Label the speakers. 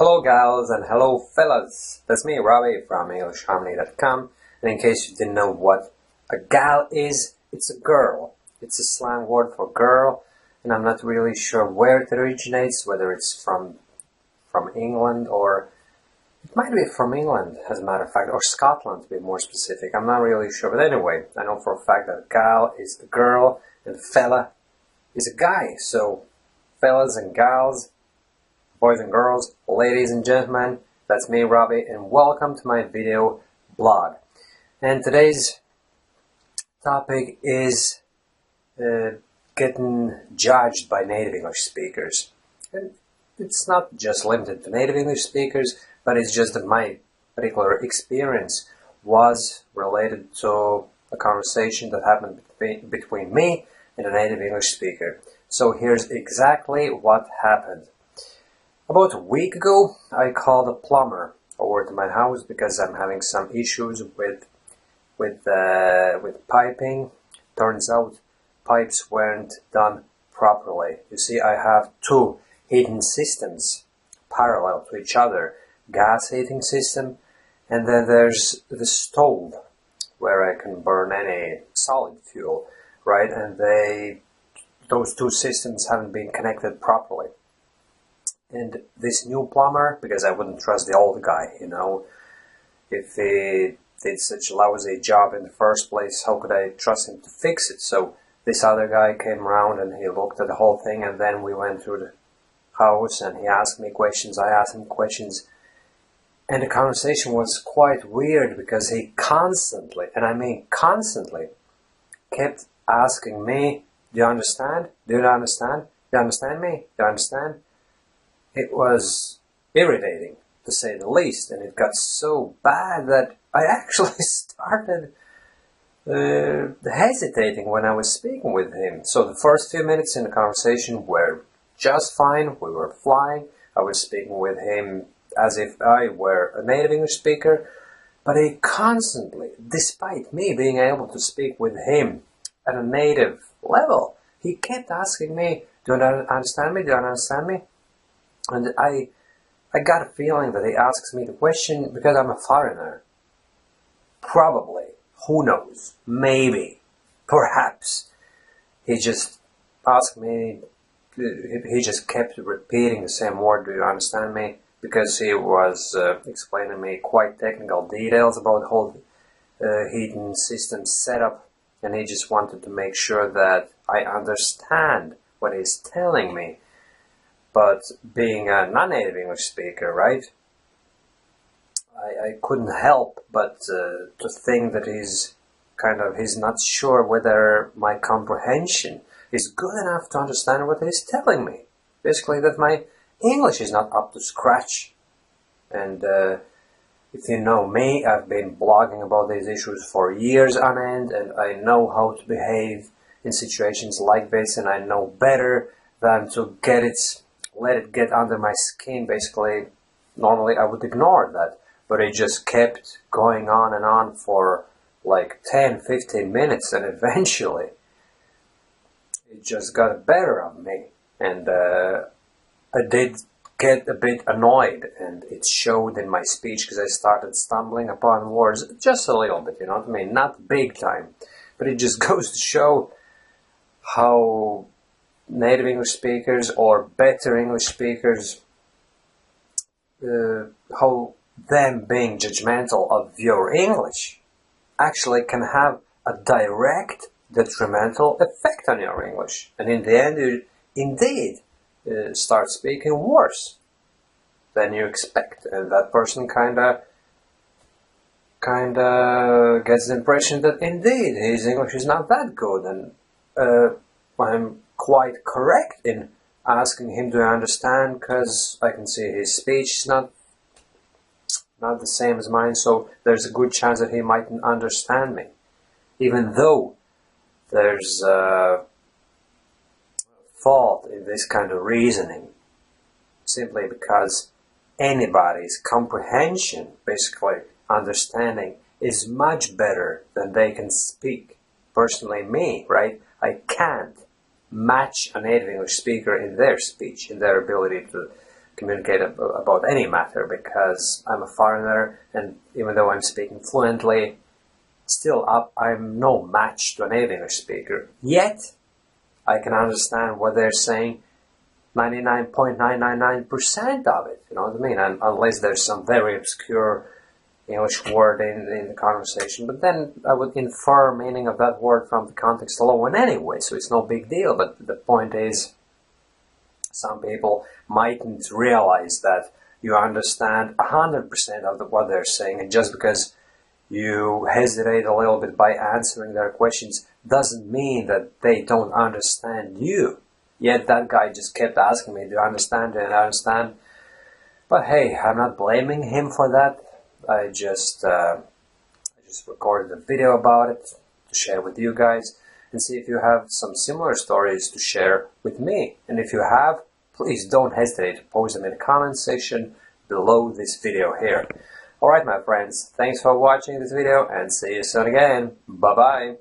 Speaker 1: Hello gals and hello fellas, that's me Robbie from EnglishHarmony.com, and in case you didn't know what a gal is, it's a girl. It's a slang word for girl, and I'm not really sure where it originates, whether it's from England, or it might be from England as a matter of fact, or Scotland to be more specific. I'm not really sure, but anyway, I know for a fact that a gal is a girl and fella is a guy. So fellas and gals, boys and girls, ladies and gentlemen, that's me Robbie, and welcome to my video blog. And today's topic is getting judged by native English speakers. And it's not just limited to native English speakers, but it's just that my particular experience was related to a conversation that happened between me and a native English speaker. So here's exactly what happened. About a week ago, I called a plumber over to my house because I'm having some issues with piping. Turns out pipes weren't done properly. You see, I have two heating systems parallel to each other. Gas heating system, and then there's the stove where I can burn any solid fuel, right? And those two systems haven't been connected properly. And this new plumber, because I wouldn't trust the old guy, you know, if he did such a lousy job in the first place, how could I trust him to fix it? So this other guy came around and he looked at the whole thing, and then we went through the house and he asked me questions, I asked him questions, and the conversation was quite weird because he constantly, and I mean constantly, kept asking me, do you understand? Do you understand? Do you understand me? Do you understand? It was irritating, to say the least, and it got so bad that I actually started hesitating when I was speaking with him. So the first few minutes in the conversation were just fine, we were flying, I was speaking with him as if I were a native English speaker, but he constantly, despite me being able to speak with him at a native level, he kept asking me, do you understand me? Do you understand me? And I got a feeling that he asks me the question because I'm a foreigner. Probably. Who knows? Maybe. Perhaps. He just asked me, he just kept repeating the same word, do you understand me? Because he was explaining me quite technical details about the whole heating system setup, and he just wanted to make sure that I understand what he's telling me. But being a non-native English speaker, right, I couldn't help but to think that he's not sure whether my comprehension is good enough to understand what he's telling me. Basically, that my English is not up to scratch. And if you know me, I've been blogging about these issues for years on end, and I know how to behave in situations like this, and I know better than to let it get under my skin. Basically, normally I would ignore that, but it just kept going on and on for like 10-15 minutes, and eventually it just got better of me, and I did get a bit annoyed, and it showed in my speech because I started stumbling upon words just a little bit, you know what I mean? Not big time, but it just goes to show how native English speakers or better English speakers, how them being judgmental of your English actually can have a direct detrimental effect on your English. And in the end, you indeed start speaking worse than you expect, and that person kinda gets the impression that indeed his English is not that good, and I'm quite correct in asking him, do you understand, because I can see his speech is not the same as mine, so there's a good chance that he mightn't understand me, even though there's fault in this kind of reasoning, simply because anybody's comprehension, basically understanding, is much better than they can speak. Personally, me, right, I can't match a native English speaker in their speech, in their ability to communicate about any matter, because I'm a foreigner, and even though I'm speaking fluently, still I'm no match to a native English speaker. Yet, I can understand what they're saying 99.999% of it, you know what I mean? And unless there's some very obscure English word in the conversation, but then I would infer meaning of that word from the context alone anyway, so it's no big deal. But the point is, some people mightn't realize that you understand 100% of what they're saying, and just because you hesitate a little bit by answering their questions doesn't mean that they don't understand you. Yet that guy just kept asking me, do you understand? Do you understand? But hey, I'm not blaming him for that. I just recorded a video about it to share with you guys and see if you have some similar stories to share with me. And if you have, please don't hesitate to post them in the comment section below this video here. Alright my friends, thanks for watching this video and see you soon again. Bye bye.